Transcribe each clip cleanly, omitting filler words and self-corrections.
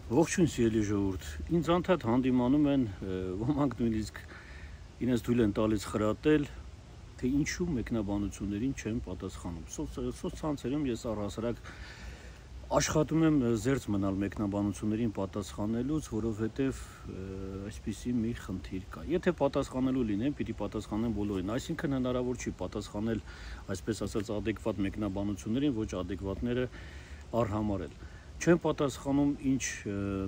Ողջույն սիրելի ժողովուրդ, ինձ անդադ հանդիմանում են ոմանք նույնիսկ իրենց թույլ են տալիս խրատել, թե ինչու մեկնաբանություններին չեմ պատասխանում։ Սոցցանցերում ես առհասարակ աշխատում եմ զերծ մնալ մեկնաբանություններին պատասխանելուց, որովհետև այսպիսի մի խնդիր կա։ Եթե պատասխանելու լինեմ, պիտի պատասխանեմ բոլորին, այսինքն հնարավոր չի պատասխանել, այսպես ասած, adekvat մեկնաբանություններին, ոչ adekvatները արհամարել։ Չեմ պատասխանում ինչ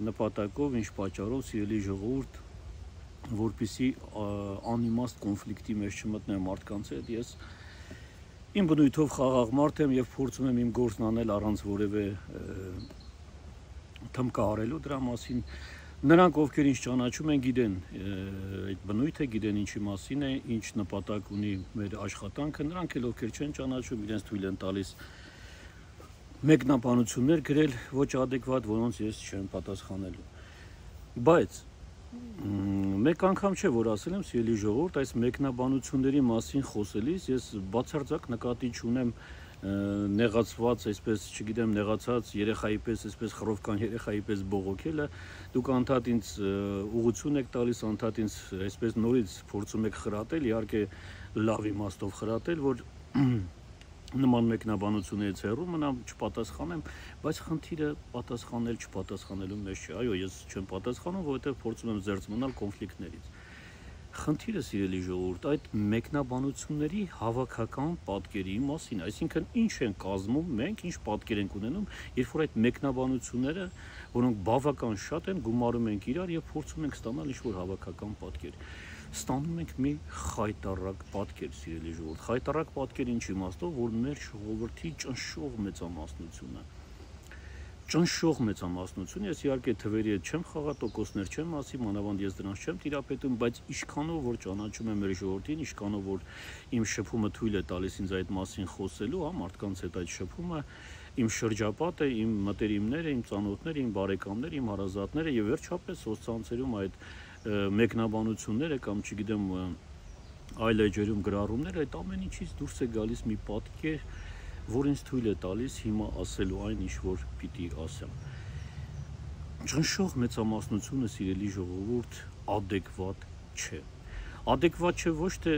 նպատակով, ինչ պատճառով, սիրելի ժողովուրդ, որպեսզի անիմաստ կոնֆլիկտի մեջ չմտնեմ մարդկանց հետ, ես իմ բնույթով խաղաղ մարդ եմ եւ փորձում եմ իմ գործն անել առանց որևէ թմկահարելու դրա մասին։ Նրանք, ովքեր ինձ ճանաչում են, գիտեն այդ բնույթը, գիտեն ինչի մասին է, ինչ նպատակ ունի մեր աշխատանքը, նրանք էլ ովքեր չեն ճանաչում, իրենց թույլ են տալիս մեկնաբանություններ գրել ոչ adekvat, որոնց ես չեմ պատասխանելու։ Բայց մեկ անգամ չէ, որ ասել եմ, սիրելի ժողովուրդ, այս մեկնաբանությունների մասին խոսելիս ես բացարձակ նկատի չունեմ նեղացված, այսպես, չգիտեմ, նեղացած երեխայի պես, այսպես խռովկան երեխայի պես բողոքելը, դուք անդադ ինձ ուղղություն եք տալիս, անդադ ինձ այսպես նորից փորձում եք խրատել, իհարկե լավ իմաստով խրատել, որ նման մեկնաբանություններից հեռու մնամ, չպատասխանեմ, բայց խնդիրը պատասխանել չպատասխանելու մեջ չէ։ Այո, ես չեմ պատասխանում, որովհետև փորձում եմ զերծ մնալ կոնֆլիկտներից։ Խնդիրը, սիրելի ժողովուրդ, այդ մեկնաբանությունների հավաքական պատկերի մասին, այսինքն ինչ են կազմում մենք, ինչ պատկեր ենք ունենում, երբ որ այդ մեկնաբանությունները, որոնք բավական շատ են, գումարում ենք իրար եւ փորձում ենք ստանալ ինչ-որ հավաքական պատկեր։ Ստանում ենք մի խայտառակ պատկեր, սիրելի ժողովուրդ, խայտառակ պատկեր ինչ իմաստով, որ մեր ժողովրդի ճնշող մեծամասնություն, ես իհարկե թվերի հետ չեմ խաղա, տոկոսներ չեմ ասի, մանավանդ ես դրանց չեմ տիրապետում, բայց ինչքանով որ ճանաչում եմ մեր ժողովրդին, ինչքանով որ իմ շփումը թույլ է տալիս ինձ այդ մասին խոսելու, մարդկանց հետ այդ շփումը, իմ շրջապատը, իմ մտերիմները, իմ ծանոթները, իմ բարեկամները, իմ հարազատները եւ վերջապես սոցցանցերում այդ մեկնաբանությունները կամ չգիտեմ այլ էջերում գրառումները, այդ ամեն ինչից դուրս է գալիս մի պատկեր, որ ինձ թույլ է տալիս հիմա ասելու այն, ինչ որ պիտի ասեմ։ Ճնշող մեծամասնությունը, սիրելի ժողովուրդ, adekvat չէ։ Adekvat չէ ոչ թե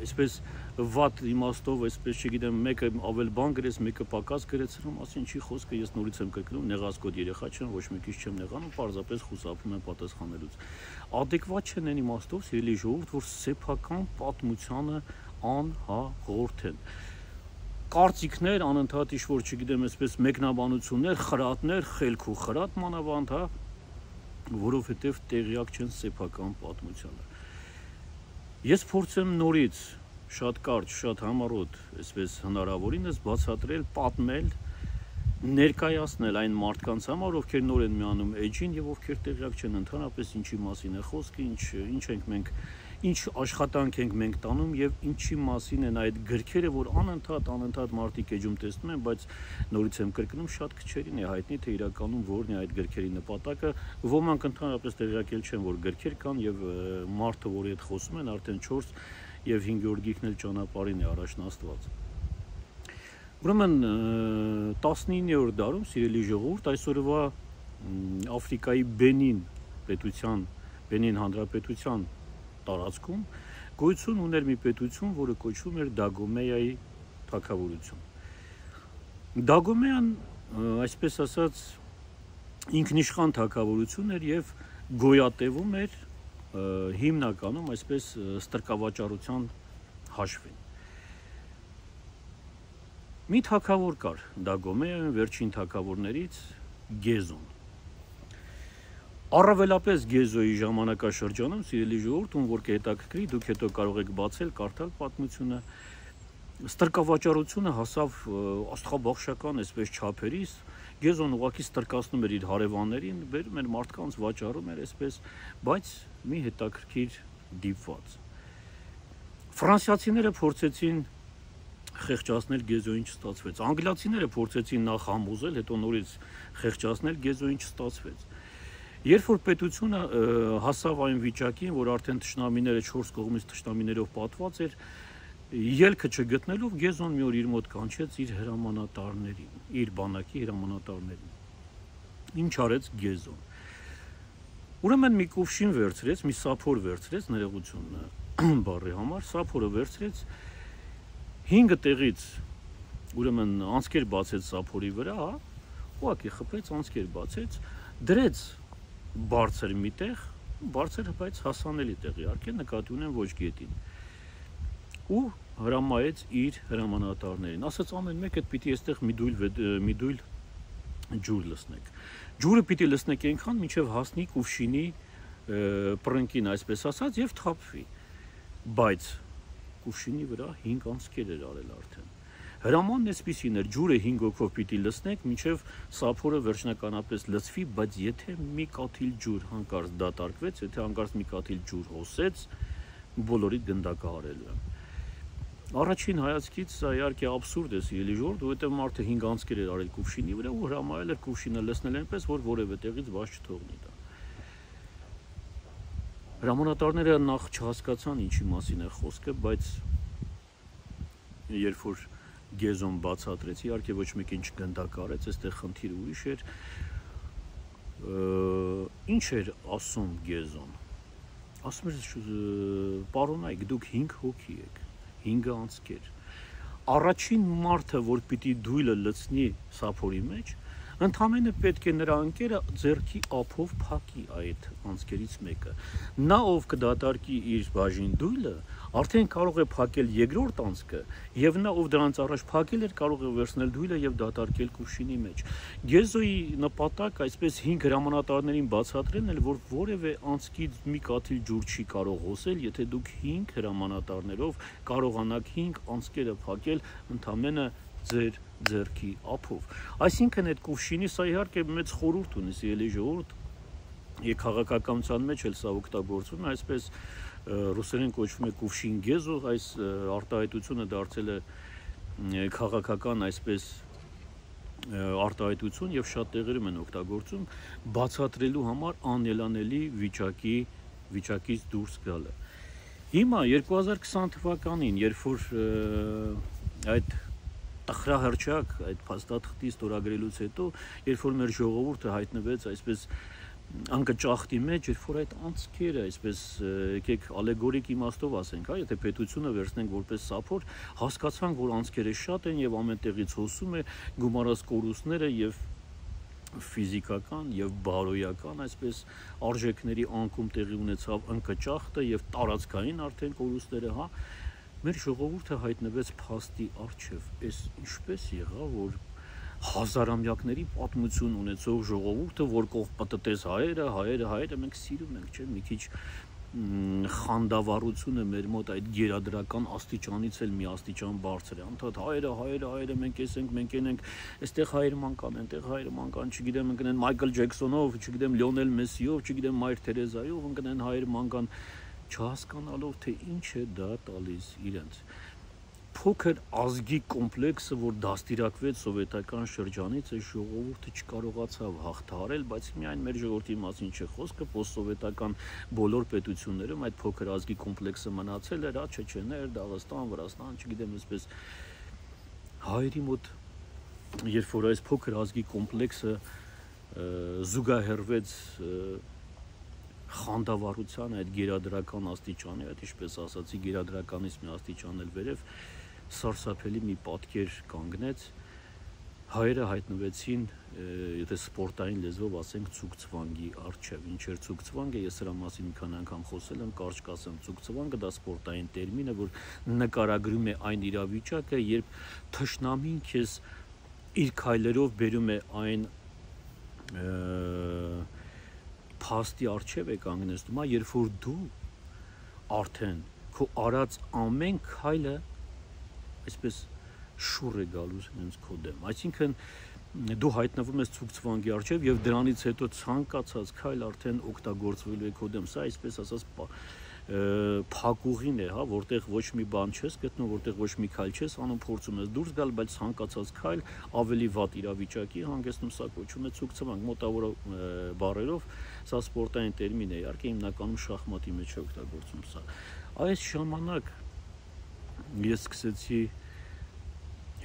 այսպես վատ իմաստով, այսպես չգիտեմ, մեկը ավել բան գրեց, մեկը պակաս գրեց, սրա մասին չի խոսքը, ես նորից եմ կրկնում, նեղացկոտ երեխա չեմ, ոչ մեկից չեմ նեղանում, պարզապես խուսափում եմ պատասխանելուց։ Adekvat չեն այն իմաստով, սիրելի ժողովուրդ, որ սեփական պատմությանը անհաղորդ են։ Կարծիքներ, անընդհատ ինչ-որ, չգիտեմ, այսպես մեկնաբանություններ, խրատներ, խելք ու խրատ մանավանդ, որովհետև տեղյակ չեն սեփական պատմությանը։ Ես փորձեմ նորից շատ կարճ, շատ համառոտ, այսպես հնարավորինս բացատրել, պատմել, ներկայացնել այն մարդկանց համար, ովքեր նոր են միանում էջին եւ ովքեր տեղյակ չեն ընդհանրապես ինչի մասին է խոսքը, ինչ ենք մենք, ինչ աշխատանք ենք մենք տանում եւ ինչի մասին են այդ գրքերը, որ անընդհատ մարդիկ էջում տեսնում են, բայց նորից եմ կրկնում, շատ քչերին է հայտնի, թե իրականում որն է այդ գրքերի նպատակը, ոմանք ընդհանրապես տեղյակել չեն, որ գրքեր կան եւ մարդը, որի հետ խոսում են, արդեն 4 եւ 5-րդ գիրքն էլ ճանապարհին է առաջնաստված։ Ուրեմն 19-րդ դարում, սիրելի ժողովուրդ, այսօրվա Աֆրիկայի Բենին հանրապետության տարածքում գոյություն ուներ մի պետություն, որը կոչվում էր Դագոմեայի թագավորություն։ Դագոմեան, այսպես ասած, ինքնիշխան թագավորություն էր եւ գոյատևում էր հիմնականում այսպես ստրկավաճառության հաշվին։ Մի թագավոր կար Դագոմեայում, վերջին թագավորներից Գեզոն։ Առավելապես Գեզոյի ժամանակաշրջանում, սիրելի ժողովուրդ, ում որ կհետաքրքրի, դուք հետո կարող եք բացել, կարդալ պատմությունը, ստրկավաճառությունը հասավ աստղաբաշխական այսպես չափերի, Գեզոն ուղղակի ստրկացնում էր իր հարևաններին, բերում էր մարդկանց, վաճառում էր այսպես, բայց մի հետաքրքիր դիպված։ Ֆրանսիացիները փորձեցին խեղճացնել Գեզոյին, չստացվեց։ Անգլիացիները փորձեցին նախ համոզել, հետո նորից խեղճացնել Գեզոյին, չստացվեց։ Երբ որ պետությունը հասավ այն վիճակին, որ արդեն թշնամիները 4 կողմից թշնամիներով պատված էր, ելքը չգտնելով Գեզոն մի օր իր մոտ կանչեց իր հրամանատարներին, իր բանակի հրամանատարներին։ Ինչ արեց Գեզոն։ Ուրեմն մի կուվշին վերցրեց, մի սափոր վերցրեց, ներողություն բառի համար, սափորը վերցրեց 5 տեղից, ուրեմն անցքեր բացեց սափորի վրա, ուղղակի խփեց, անցքեր բացեց, դրեց բարձր մի տեղ, բարձր բայց հասանելի տեղ, իհարկե նկատի ունեմ ոչ գետին։ Ու հրամայեց իր հրամանատարներին, ասաց ամեն մեկ այդ պիտի այստեղ մի դույլ ջուր լսնեք։ Ջուրը պիտի լսնեք այնքան, մինչև հասնի կուվշինի պռնկին, այսպես ասած, եւ թափվի։ Բայց կուվշինի վրա 5 անցքեր էր արել արդեն։ Հրամանն այսպիսին էր, ջուրը 5 հոգով պիտի լսնեք, մինչև սափորը վերջնականապես լսվի, բայց եթե մի կաթիլ ջուր հանկարծ դատարկվեց, եթե հանկարծ մի կաթիլ ջուր հոսեց, բոլորի գնդակը արելու եմ։ Առաջին հայացքից սա իհարկե աբսուրդ է, սիրելի ժողովուրդ, որովհետև մարդը 5 անցքեր էր արել կուվշինի վրա ու հրամայել էր կուվշինը լսնել այնպես, որ որևէ տեղից բաց չթողնի դա։ Հրամանատարները նախ չհասկացան ինչի մասին է խոսքը, բայց երբ որ Գեզոն բացատրեց, իհարկե ոչ մեկին չգնդակ արեց, այստեղ խնդիրը ուրիշ էր։ Ինչ էր ասում Գեզոն։ Ասում էր, պարոնայք, դուք 5 հոգի եք, 5 անցքեր։ Առաջին մարդը, որ պիտի դույլը լցնի սափորի մեջ, ընդամենը պետք է նրա ընկերը ձեռքի ափով փակի այդ անցքերից մեկը։ Նա ով կդատարկի իր բաժին դույլը, արդեն կարող է փակել երկրորդ անցքը, եւ նա ով դրանց առաջ փակել էր, կարող է վերցնել դույլը եւ դատարկել կուվշինի մեջ։ Գեզոյի նպատակ այսպես 5 հրամանատարներին բացատրելն էր, որ որևէ անցքից մի կաթիլ ջուր չի կարող հոսել, եթե դուք 5 հրամանատարներով կարողանաք 5 անցքերը փակել ընդամենը ձեր ձեռքի ափով։ Այսինքն այդ կուվշինի սա իհարկե մեծ խորհուրդ ունի, սիրելի ժողովուրդ, եւ քաղաքականության մեջ էլ սա օգտագործվում է, այսպես ռուսերեն կոչվում է կուվշին գեզո, այս արտահայտությունը դարձել է քաղաքական այսպես արտահայտություն եւ շատ տեղերում են օգտագործում բացատրելու համար անելանելի վիճակից դուրս գալը։ Հիմա 2020 թվականին, երբ որ այդ տխրահրճակ այդ փաստաթղթի ստորագրելուց հետո, երբ որ մեր ժողովուրդը հայտնվեց այսպես անկճախտի մեջ, երբ որ այդ անցքերը այսպես եկեք ալեգորիկ իմաստով ասենք, եթե պետությունը վերցնենք որպես սափոր, հասկացանք, որ անցքերը շատ են եւ ամեն տեղից հոսում է գումարած կորուստները եւ ֆիզիկական եւ բարոյական այսպես արժեքների անկում տեղի ունեցավ անկճախտը եւ տարածքային արդեն կորուստները, հա, մեր ժողովուրդը հայտնվեց փաստի առջև։ Այս ինչպես եղավ, որ հազարամյակների պատմություն ունեցող ժողովուրդը, որ կողմ պատտես հայերը մենք սիրում ենք, չէ՞, մի քիչ խանդավառությունը մեր մոտ այդ գերադրական աստիճանից էլ մի աստիճան բարձր է։ Անդադ հայերը մենք ենք, այստեղ հայերման կան, այնտեղ հայերման կան, չգիտեմ, ընկնեն Մայքլ Ջեքսոնով, չգիտեմ Լիոնել Մեսիով, չգիտեմ Մայր Թերեզայով, ընկնեն հայերման կան, չհասկանալով թե ինչ է դա տալիս իրենց։ Փոքր ազգի կոմպլեքսը, որ դաստիարակվեց սովետական շրջանից, այս ժողովուրդը չկարողացավ հաղթահարել, բայց միայն մեր ժողովրդի մասին չէ խոսքը, պոստսովետական բոլոր պետություններում այդ փոքր ազգի կոմպլեքսը մնացել էր, Չեչեներ, Դաղստան, Վրաստան, չգիտեմ, այսպես հայերի մոտ, երբ որ այս փոքր ազգի կոմպլեքսը զուգահեռվեց խանդավառության այդ գերադրական աստիճանի, այդ ինչպես ասացի, գերադրականից մի աստիճան էլ վերև սարսափելի մի պատկեր կանգնեց, հայերը հայտնվեցին, եթե սպորտային լեզվով ասենք, ցուկցվանգի առջև։ Ինչ էր ցուկցվանգը, ես սրա մասին մի քանի անգամ խոսել եմ, կարճ կասեմ, ցուկցվանգը դա սպորտային տերմին է, որ նկարագրում է այն իրավիճակը, երբ թշնամին քեզ իր քայլերով բերում է այն փաստի առջև է կանգնեցնում, երբ որ դու արդեն քո արած ամեն քայլը այսպես շուռ է գալուս հենց քո դեմ, այսինքն դու հայտնվում ես ցուկցվանգի առջև եւ դրանից հետո ցանկացած քայլ արդեն օգտագործվելու է քո դեմ, սա այսպես ասած փակուղին է, հա, որտեղ ոչ մի բան չես գտնում, որտեղ ոչ մի քայլ չես անում, փորձում ես դուրս գալ, բայց ցանկացած քայլ ավելի վատ իրավիճակի հանգեցնում, սա կոչվում է ցուկցվանք, մոտավոր բառերով, սա սպորտային տերմին է, իհարկե հիմնականում շախմատի մեջ է օգտագործում սա։ Այս ժամանակ ես սկսեցի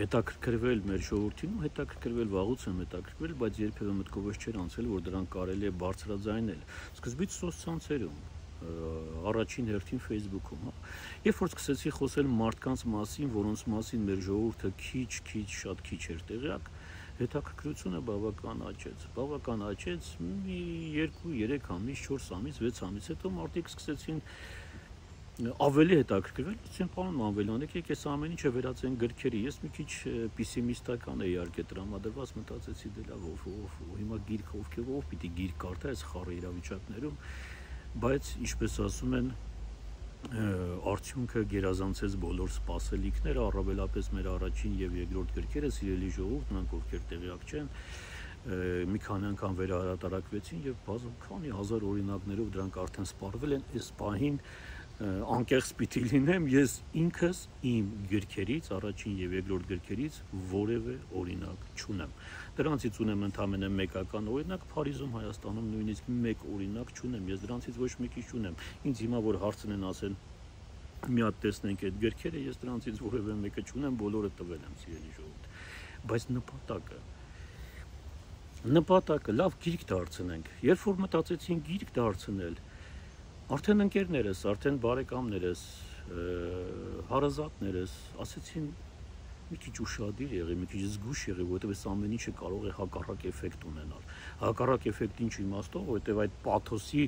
հետաքրքրվել մեր ժողովրդին ու հետաքրքրվել վաղուց եմ հետաքրքրվել, բայց երբևէ մտքովս չէր անցել, որ դրանք կարելի է բարձրաձայնել։ Սկզբից սոցցանցերում, առաջին հերթին Facebook-ում, հա։ Երբ որ սկսեցի խոսել մարդկանց մասին, որոնց մասին մեր ժողովուրդը շատ քիչ էր տեղյակ, հետաքրքրությունը բավական աճեց, մի 2-3 ամիս, 4 ամիս, 6 ամիս հետո մարդիկ սկսեցին ավելի հետաքրքրվել, ասեցին պարոն Մանվելյան, եկեք այս ամեն ինչը վերածենք գրքերի։ Ես մի քիչ պեսիմիստական էի իհարկե տրամադրված, մտածեցի դե լավ, հիմա գիրք ով պիտի գիրք կարդա այս խառը իրավիճակներում, բայց ինչպես ասում են, արդյունքը գերազանցեց բոլոր սպասելիքները, առավելապես մեր առաջին եւ երկրորդ գրքերը, սիրելի ժողովուրդ, նրանք ովքեր տեղյակ չեն, մի քանի անգամ վերահրատարակվեցին եւ քանի հազար օրինակներով դրանք արդեն սպառվել են։ Այս պահին անկեղծ պիտի լինեմ, ես ինքս իմ գրքերից, առաջին եւ երկրորդ գրքերից որևէ օրինակ չունեմ։ Դրանցից ունեմ ընդամենը մեկական օրինակ, Փարիզում, Հայաստանում նույնիսկ մեկ օրինակ չունեմ, ես դրանցից ոչ մեկի չունեմ։ Ինձ հիմա որ հարցնեն ասեն մի հատ տեսնենք այդ գրքերը, ես դրանցից որևէ մեկը չունեմ, բոլորը տվել եմ, սիրելի ժողովուրդ։ Բայց նպատակը լավ գիրք դարձնենք։ Երբ որ մտածեցին գիրք դարձնել, արդեն ընկերներս, արդեն բարեկամներս, հարազատներս ասեցին մի քիչ ուշադիր եղի, մի քիչ զգույշ եղի, որովհետև այս ամեն ինչը կարող է հակառակ էֆեկտ ունենալ։ Հակառակ էֆեկտ ինչ իմաստով, որովհետև այդ պաթոսի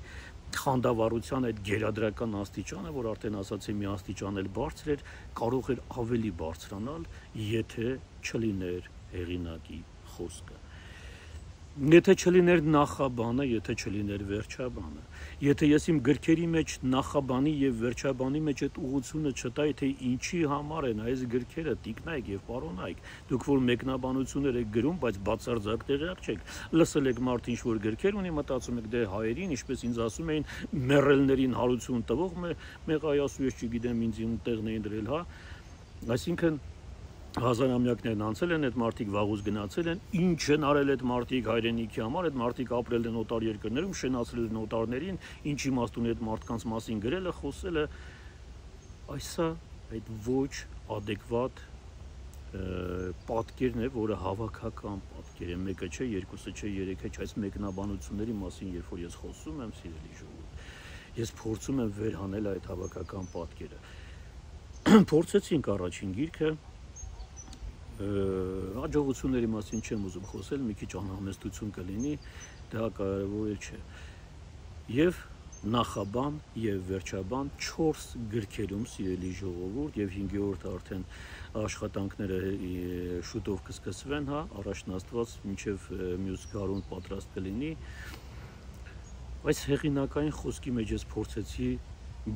խանդավառության այդ գերադրական աստիճանը, որ արդեն ասացի մի աստիճան էլ բարձր էր, կարող էր ավելի բարձրանալ, եթե չլիներ հեղինակի խոսքը։ Եթե չլիներ նախաբանը, եթե չլիներ վերջաբանը, եթե ես իմ գրքերի մեջ նախաբանի եւ վերջաբանի մեջ այդ ուղղությունը չտայի, թե ինչի համար են այս գրքերը, տիկնայք եւ պարոնայք, դուք որ մեկնաբանություններ եք գրում, բայց բացարձակ տեղյակ չեք, լսել եք մարդ ինչ որ գրքեր ունի, մտածում եք դե հայերին, ինչպես ինձ ասում էին, մեռելներին հարություն տվող մեղայասու, ես չգիտեմ ինձ ում տեղն էին դրել, հա, այսինքն հազարամյակներն անցել են, այդ մարդիկ վաղուց գնացել են, ինչ են արել այդ մարդիկ հայրենիքի համար, այդ մարդիկ ապրել են օտար երկրներում, շենացրել են օտարներին, ինչ իմաստ ունի այդ մարդկանց մասին գրելը, խոսելը, այսա այդ ոչ ադեկվատ պատկերն է, որը հավաքական պատկեր է, մեկը չէ, երկուսը չէ, երեքը չէ, այս մեկնաբանությունների մասին, երբ որ ես խոսում եմ, սիրելի ժողովուրդ, ես փորձում եմ վերհանել այդ հավաքական պատկերը։ Փորձեցինք առաջին գիրքը, հաջողությունների մասին չեմ ուզում խոսել, մի քիչ անհամեստություն կլինի, դա կարևոր չէ։ Եվ նախաբան եւ վերջաբան 4 գրքերում, սիրելի ժողովուրդ, եւ 5-րդը արդեն աշխատանքները շուտով կսկսվեն, հա, առաջնաստված մինչև մյուս գարուն պատրաստ կլինի։ Այս հեղինակային խոսքի մեջ ես փորձեցի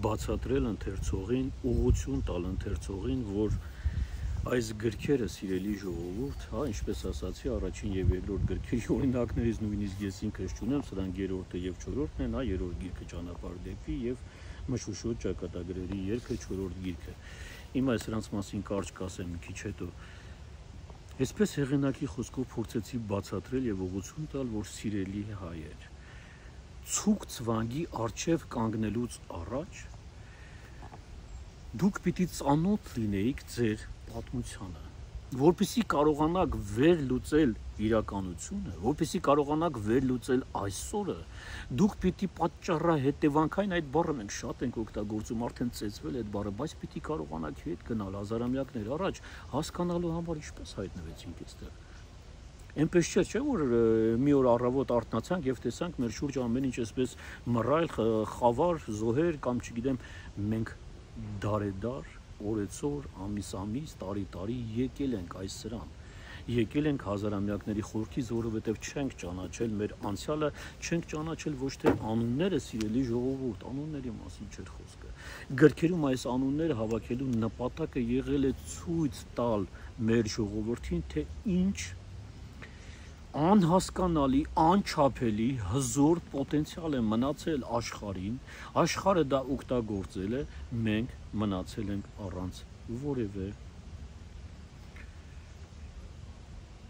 բացատրել ընթերցողին, ուղղություն տալ ընթերցողին, որ այս գրքերը, սիրելի ժողովուրդ, հա, ինչպես ասացի, առաջին եւ երկրորդ գրքերի օրինակներից նույնիսկ ես ինքս չունեմ, սրանք երրորդը եւ չորրորդն են, հա, երրորդ գիրքը ճանապարհ դեպի եւ մշուշոտ ճակատագրերի երգը չորրորդ գիրքը։ Հիմա սրանց մասին կարճ կասեմ մի քիչ հետո։ Այսպես հեղինակի խոսքով փորձեցի բացատրել եւ ուղղություն տալ, որ սիրելի հայեր, ցուկ ցվանգի արչեւ կանգնելուց առաջ դուք պիտի ծանոթ լինեիք ձեր պատմությանը, որպեսզի կարողանաք վերլուծել իրականությունը, որպեսզի կարողանաք վերլուծել այսօրը, դուք պիտի պատճառահետևանքային այդ բառը մենք շատ ենք օգտագործում, արդեն ծեծվել այդ բառը, բայց պիտի կարողանաք հետ գնալ հազարամյակներ առաջ, հասկանալու համար ինչպես հայտնվեցինք այստեղ։ Այնպես չէ, որ մի օր առավոտ արթնացանք եւ տեսանք մեր շուրջ ամեն ինչ այսպես մռայլ, խավար, զոհեր կամ չգիտեմ, մենք դարեդար, օրեցօր, ամիս, տարի եկել ենք այս սրան, եկել ենք հազարամյակների խորքից, որովհետև չենք ճանաչել մեր անցյալը, չենք ճանաչել ոչ թե անունները, սիրելի ժողովուրդ, անունների մասին չէր խոսքը։ Գրքերում այս անունները հավաքելու նպատակը եղել է ցույց տալ մեր ժողովրդին, թե ինչ անհասկանալի, անչափելի, հզոր պոտենցիալ է մնացել աշխարհին, աշխարհը դա օգտագործել է, մենք մնացել ենք առանց որևէ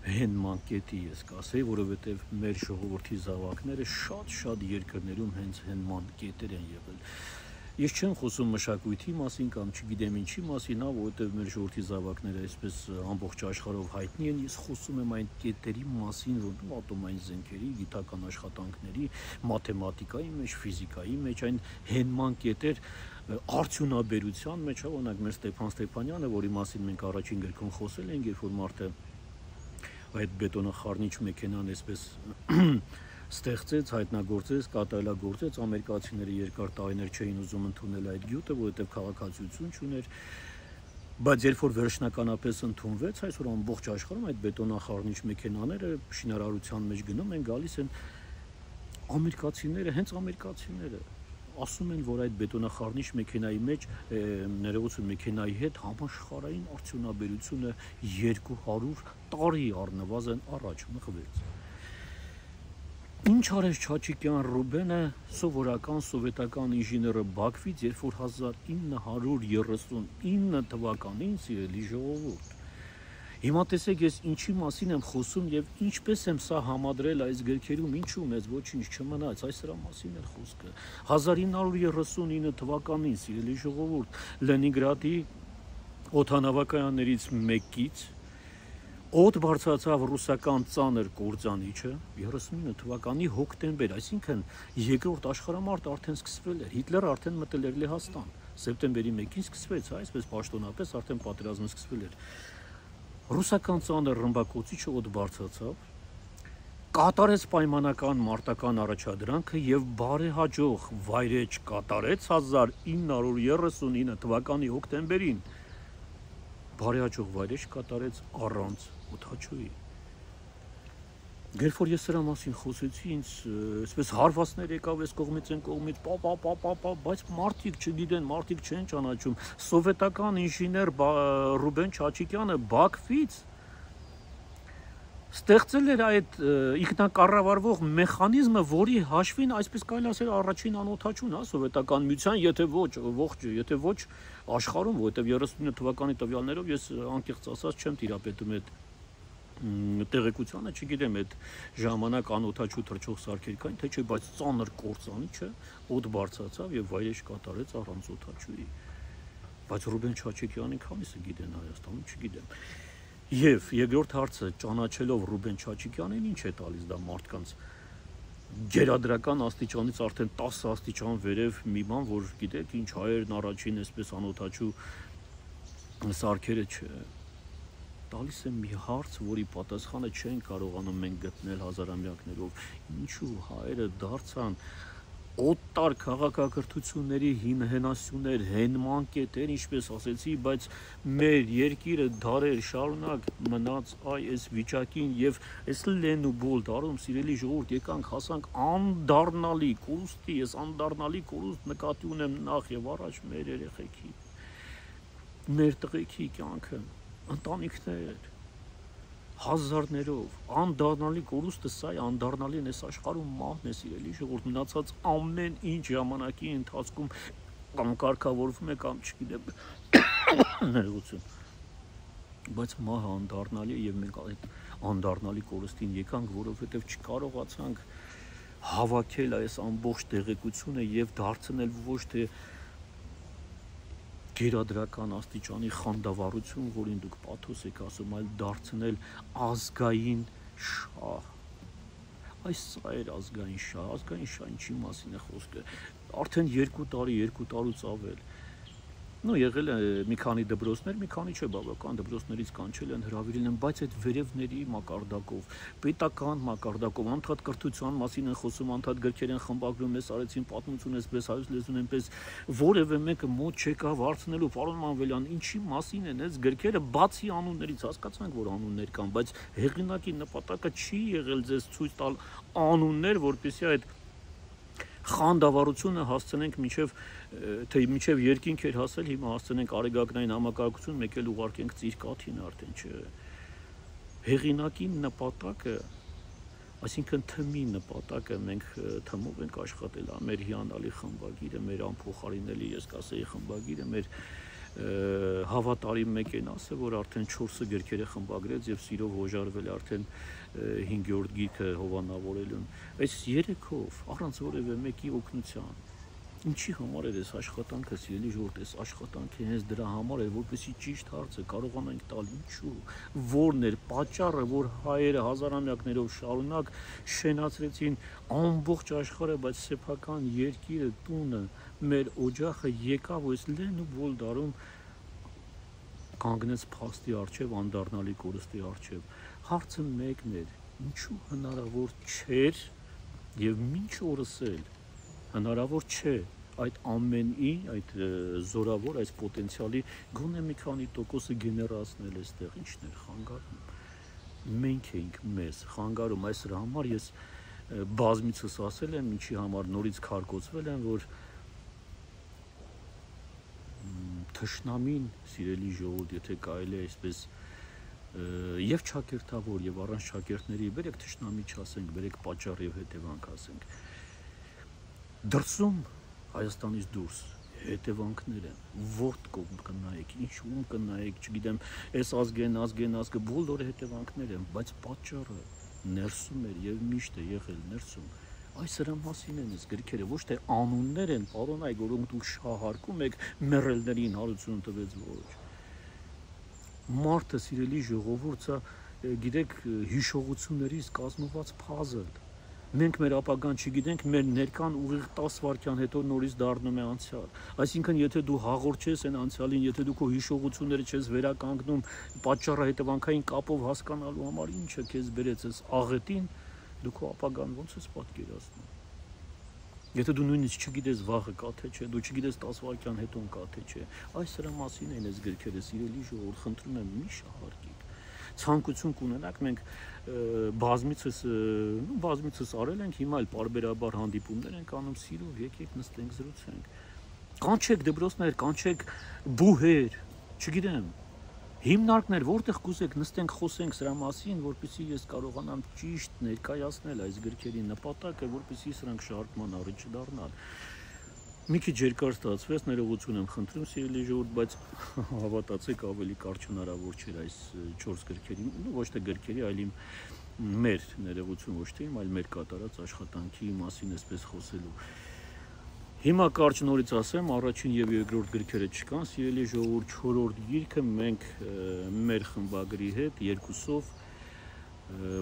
հենման կետի, ես կասեի, որովհետև մեր ժողովրդի զավակները շատ երկրներում հենց հենման կետեր են եղել։ Ես չեմ խոսում մշակույթի մասին կամ չգիտեմ ինչի մասին, որովհետև մեր ժողովրդի զավակները այսպես ամբողջ աշխարհով հայտնի են, ես խոսում եմ այն կետերի մասին, որ ատոմային զենքերի, գիտական աշխատանքների, մաթեմատիկայի մեջ, ֆիզիկայի մեջ, այն հենման կետեր արդյունաբերության մեջ, օրինակ մեր Ստեփան Ստեփանյանը, որի մասին մենք առաջին գրքում խոսել ենք, երբ որ մարդը այդ բետոնախառնիչ մեքենան այսպես ստեղծեց, հայտնագործեց, կատարելագործեց, ամերիկացիները երկար տարիներ չէին ուզում ընդունել այդ գյուտը, որովհետև քաղաքացիություն չուներ, բայց երբ որ վերջնականապես ընդունվեց, այսօր ամբողջ աշխարհում այդ բետոնախառնիչ մեքենաները շինարարության մեջ գնում են, գալիս են ամերիկացիները, հենց ամերիկացիները ասում են, որ այդ բետոնախառնիչ մեքենայի մեջ ներողություն մեքենայի հետ համաշխարհային արդյունաբերությունը 200 տարի առնվազն առաջ մղվեց։ Ինչ արեց Չաչիկյան Ռուբենը, սովորական սովետական ինժեները Բաքվից, երբ որ 1939 թվականին, սիրելի ժողովուրդ, հիմա տեսեք ես ինչի մասին եմ խոսում եւ ինչպես եմ սա համադրել այս գրքերում, ինչու մեզ ոչինչ չմնաց, այս սրա մասին է խոսքը։ 1939 թվականին, սիրելի ժողովուրդ, Լենինգրադի օդանավակայաններից մեկից օդ բարձրացավ ռուսական ծանր կործանիչը 39 թվականի հոկտեմբեր, այսինքն երկրորդ աշխարհամարտը արդեն սկսվել էր, Հիտլերը արդեն մտել էր Լեհաստան, սեպտեմբերի 1-ին սկսվեց, այսպես պաշտոնապես արդեն պատերազմը սկսվել էր։ Ռուսական ծանր ռմբակոծիչը օդ բարձրացավ, կատարեց պայմանական մարտական առաջադրանքը եւ բարեհաջող վայրեջ կատարեց 1939 թվականի հոկտեմբերին։ Բարեհաջող վայրեջ կատարեց առանց օդաչուի։ Երբ որ ես սրա մասին խոսեցի, ինձ այսպես հարվածներ եկավ այս կողմից այն կողմից, բայց մարդիկ չգիտեն, մարդիկ չեն ճանաչում։ Սովետական ինժեներ Ռուբեն Չաչիկյանը Բաքվից ստեղծել էր այդ ինքնակառավարվող մեխանիզմը, որի հաշվին այսպես կարելի ասել առաջին անօդաչուն, սովետական միության, եթե ոչ աշխարհում, որովհետև 39 թվականի տվյալներով ես անկեղծ ասած չեմ տիրապետում այդ տեղեկությանը, չգիտեմ այդ ժամանակ անօդաչու թռչող սարքեր կային, թե չէ, բայց ծանր կործանիչը օդ բարձրացավ եւ վայրեջ կատարեց առանց օդաչուի։ Բայց Ռուբեն Չաչիկյանին քանիսը գիտեն Հայաստանում, չգիտեմ։ Եվ երկրորդ հարցը, ճանաչելով Ռուբեն Չաչիկյանին, ինչ է տալիս դա մարդկանց գերադրական աստիճանից արդեն 10 աստիճան վերև մի բան, որ գիտեք, ինչ հայերն առաջին այսպես անօդաչու սարքերը տալիս է մի հարց, որի պատասխանը չեն կարողանում մենք գտնել հազարամյակներով, ինչու հայերը դարձան օտար քաղաքակրթությունների հենասյուներ, հենման կետեր, ինչպես ասեցի, բայց մեր երկիրը դարեր շարունակ մնաց այս վիճակին եւ այս լեն ու բոլ դարում, սիրելի ժողովուրդ, եկանք հասանք անդառնալի կորուստի, ես անդառնալի կորուստ նկատի ունեմ նախ եւ առաջ մեր երեխեքի, մեր տղեկի կյանքը, ընտանիքներ, հազարներով, անդառնալի կորուստը սա է, անդառնալին այս աշխարհում մահն է, սիրելի ժողովուրդ, մնացած ամեն ինչ ժամանակի ընթացքում կամ կարգավորվում է կամ չգիտեմ, ներողություն, բայց մահը անդառնալի է եւ մենք այդ անդառնալի կորուստին եկանք, որովհետեւ չկարողացանք հավաքել այս ամբողջ տեղեկությունը եւ դարձնել ոչ թե գերադրական աստիճանի խանդավառություն, որին դուք պաթոս եք ասում, այլ դարձնել ազգային շահ։ Այս սա էր ազգային շահ ինչի մասին է խոսքը։ Արդեն 2 տարուց ավել։ Եղել է մի քանի դպրոցներ, մի քանի չէ, բավական դպրոցներից կանչել են, հրավիրել են, բայց այդ վերևների մակարդակով, պետական մակարդակով, անդադ կրթության մասին են խոսում, անդադ գրքեր են խմբագրում, ես արեցին պատմություն, այսպես հայոց լեզուն այնպես որևէ մեկը մոտ չեկավ հարցնելու, պարոն Մանվելյան, ինչի մասին են այս գրքերը, բացի անուններից, հասկացանք, որ անուններ կան, բայց հեղինակի նպատակը չի եղել ձեզ ցույց տալ անուններ, որպեսզի այդ խանդավառությունը հասցնենք մինչև երկինք էր հասել, հիմա հասցնենք արեգակնային համակարգություն, մեկ էլ ուղարկենք ծիրկաթին արդեն չէ։ Հեղինակի նպատակը, այսինքն թմի նպատակը մենք թմով ենք աշխատել, մեր հիանալի խմբագիրը, մեր անփոխարինելի, ես կասեի խմբագիրը, մեր հավատարիմ մեկն ասը, որ արդեն 4 գրքերը խմբագրեց եւ սիրով հոժարվել արդեն 5-րդ գիրքը հովանավորելուն։ Այս 3-ով առանց որևէ մեկի օգնության Ինչի համար էր այս աշխատանքը, սիրելի ժողովուրդ, այս աշխատանքը հենց դրա համար էր, որպեսզի ճիշտ հարցը կարողանանք տալ, ինչու, որն էր պատճառը, որ հայերը հազարամյակներով շարունակ շենացրեցին ամբողջ աշխարհը, բայց սեփական երկիրը, տունը, մեր օջախը եկավ այս լեն ու բոլդարում կանգնեց փաստի առջև, անդառնալի կորստի առջև։ Հարցը մեկն էր, ինչու հնարավոր չէր եւ մինչ օրս էլ հնարավոր չէ այդ ամենի, այդ զորավոր, այս պոտենցիալի գոնե մի քանի տոկոսը գեներացնել այստեղ, ինչն էր խանգարում։ Մենք էինք մեզ խանգարում, այս դրա համար ես բազմիցս ասել եմ, ինչի համար նորից քարկոծվել եմ, որ թշնամին, սիրելի ժողովուրդ, եթե կարելի է այսպես եւ ճակերտավոր եւ առանց ճակերտների, բերեք թշնամի չասենք, բերեք պատճառ եւ հետևանք ասենք։ Դրսում Հայաստանից դուրս հետևանքներ են, որտ կողմ կնայեք, ինչում կնայեք, չգիտեմ, այս ազգը բոլորը հետևանքներ են, բայց պատճառը ներսում էր եւ միշտ է եղել ներսում։ Այս դրա մասին են այս գրքերը, ոչ թե անուններ են, պարոնայք, որոնք դուք շահարկում եք, մեռելներին հարություն տվեց ոչ։ Մարդը, սիրելի ժողովուրդ, գիտեք, հիշողություններից կազմված փազլ։ Մենք մեր ապագան չգիտենք, մեր ներկան ուղիղ 10 վայրկյան հետո նորից դառնում է անցյալ։ Այսինքն, եթե դու հաղորդես այն անցյալին, եթե դու քո հիշողությունները չես վերականգնում, պատճառը հետևանքային կապով հասկանալու համար ինչը քեզ բերեց այս աղետին, դու քո ապագան ոնց ես պատկերացնում։ Եթե դու նույնիսկ չգիտես վաղը կա թե չէ, դու չգիտես 10 վայրկյան հետո կա թե չէ, այս դրա մասին են այս գրքերը, սիրելի ժողովուրդ, խնդրում եմ մի շահարկեք։ Ցանկություն կունենաք, մենք բազմիցս արել ենք, հիմա էլ պարբերաբար հանդիպումներ ենք անում, սիրով եկեք նստենք զրուցենք։ Կանչեք դպրոցներ, կանչեք բուհեր, չգիտեմ, հիմնարկներ, որտեղ կուզեք նստենք խոսենք սրա մասին, որպեսզի ես կարողանամ ճիշտ ներկայացնել այս գրքերի նպատակը, որպեսզի սրանք շարժման առիթ չդառնան։ Մի քիչ երկար ստացվեց, ներողություն եմ խնդրում, սիրելի ժողովուրդ, բայց հավատացեք, ավելի կարճ հնարավոր չէր այս 4 գրքերի, ոչ թե գրքերի, այլ մեր ներողություն, ոչ թե իմ, այլ մեր կատարած աշխատանքի մասին այսպես խոսելու։ Հիմա կարճ նորից ասեմ, առաջին եւ երկրորդ գրքերը չկան, սիրելի ժողովուրդ, 4-րդ գիրքը մենք մեր խմբագրի հետ երկուսով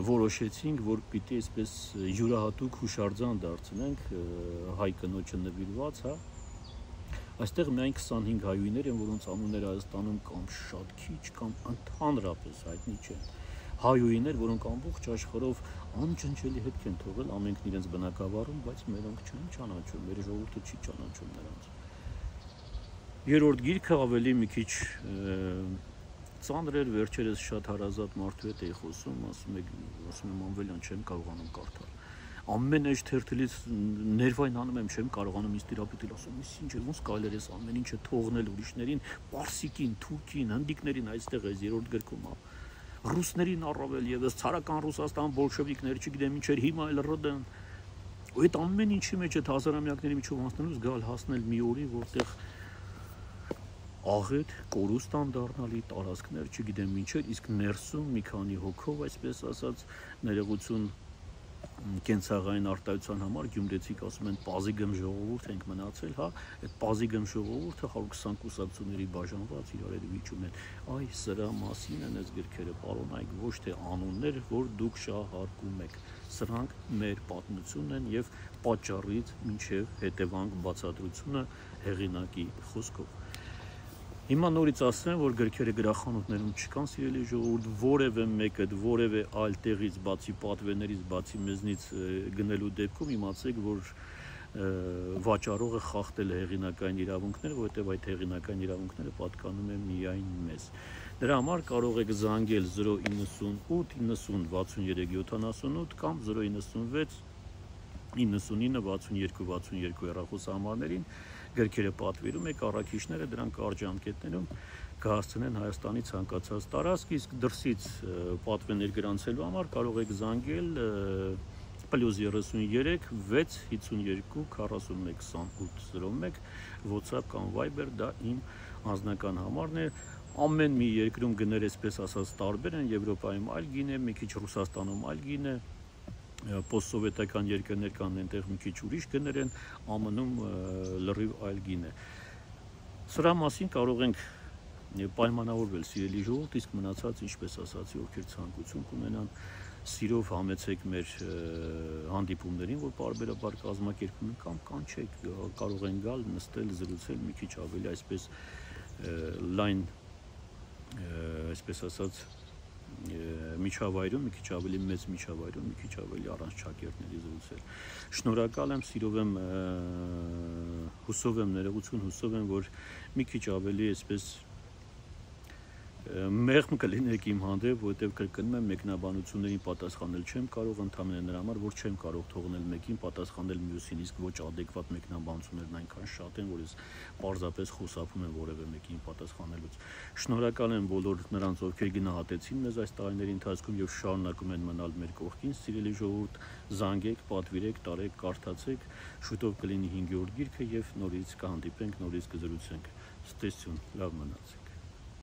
որոշեցինք, որ պիտի այսպես յուրահատուկ հուշարձան դարձնենք հայ կնոջը նվիրված, հա։ Այստեղ միայն 25 հայուհիներ են, որոնց անունները Հայաստանում կամ շատ քիչ, կամ ընդհանրապես հայտնի չեն։ Հայուհիներ, որոնք ամբողջ աշխարհով անջնջելի հետք են թողել, ամենքն իրենց բնակավարում, բայց մերոնք չեն ճանաչում, մեր ժողովուրդը չի ճանաչում նրանց։ Երրորդ գիրքը ավելի մի քիչ ծանր էր, վերջերս շատ հարազատ մարդու հետ էի խոսում, ասում եմ Անվելյան, չեմ կարողանում կարդալ։ Ամեն այս թերթից ներվային անում եմ, չեմ կարողանում ինձ տիրապետել, ասում եմ, ինչ է, ոնց կարելի է ամեն ինչը թողնել ուրիշներին, պարսիկին, թուրքին, հնդիկներին, այստեղ այս երրորդ գրքում է։ Ռուսներին առավել եւս ցարական Ռուսաստան բոլշևիկներ, չգիտեմ ինչեր, հիմա էլ ՌԴ-ն։ Ու այդ ամեն ինչի մեջ այդ հազարամյակների միջով անցնելուց գալ հասնել մի օրի, որտեղ աղետ, կորուստան դառնալի տարածքներ, չգիտեմ ինչեր, իսկ ներսում մի քանի հոգով, այսպես ասած, ներողություն կենցաղային արտահայտության համար գյումրեցիք ասում են պազիգմ ժողովուրդ ենք մնացել, հա, այդ պազիգմ ժողովուրդը 120 կուսակցությունների բաժանված իրար հետ վիճում են։ Այ սրա մասին են այս գրքերը, պարոնայք, ոչ թե անուններ, որ դուք շահարկում եք։ Սրանք մեր պատմությունն են եւ պատճառից մինչեւ հետևանք բացատրությունը հեղինակի խոսքով։ Հիմա նորից ասեմ, որ գրքերը գրախանութներում չկան, սիրելի ժողովուրդ, որևէ մեկը, որևէ այլ տեղից, բացի պատվերներից, բացի մեզնից գնելու դեպքում իմացեք, որ վաճառողը խախտել է հեղինակային իրավունքները, որովհետև այդ հեղինակային իրավունքները պատկանում են միայն մեզ։ Դրա համար կարող եք զանգել 098 90 63 78 կամ 096 99 62 62 հեռախոսահամարներին գրքերը պատվիրում եք, առաքիչները դրանք կարճ ժամկետներում կհասցնեն Հայաստանի ցանկացած տարածք, իսկ դրսից պատվերներ գրանցելու համար կարող եք զանգել +33 652 41 2801 WhatsApp կամ Viber, դա իմ անձնական համարն է։ Ամեն մի երկրում գներ, այսպես ասած, տարբեր են, Եվրոպայում այլ գին է, մի քիչ Ռուսաստանում այլ գին է, post-սովետական երկրներ կան, այնտեղ մի քիչ ուրիշ գներ են, ԱՄՆ-ում լրիվ այլ գին է։ Սրա մասին կարող ենք պայմանավորվել սիրելի ժողովուրդ, իսկ մնացած, ինչպես ասացի, ովքեր ցանկություն կունենան, սիրով համեցեք մեր հանդիպումներին, որ պարբերաբար կազմակերպում են, կամ կանչեք, կարող են գալ, նստել, զրուցել մի քիչ ավելի այսպես լայն, այսպես ասած, միջավայրում, մի քիչ ավելի մեծ միջավայրում, մի քիչ ավելի առանց ճակերտների զրուցել։ Շնորհակալ եմ, սիրով եմ, հուսով եմ, ներողություն, հուսով եմ, որ մի քիչ ավելի այսպես մեղմ կլինեք իմ հանդեպ, որովհետև կրկնում եմ, մեկնաբանություններին պատասխանել չեմ կարող, ընդհանրապես նրա համար, որ չեմ կարող թողնել մեկին պատասխանել մյուսին, իսկ ոչ adekvat մեկնաբանություններն այնքան շատ են, որ ես պարզապես խուսափում եմ որևէ մեկին պատասխանելուց։ Շնորհակալ եմ բոլոր նրանց, ովքեր գնահատեցին մեզ այս տարիների ընթացքում եւ շարունակում են մնալ մեր կողքին, սիրելի ժողովուրդ, զանգեք, պատվիրեք, տարեք, կարդացեք, շուտով կլինի 5-րդ գիրքը եւ նորից կհանդիպենք, նորից կզրուցենք։ Ստեսություն, լավ մնացեք։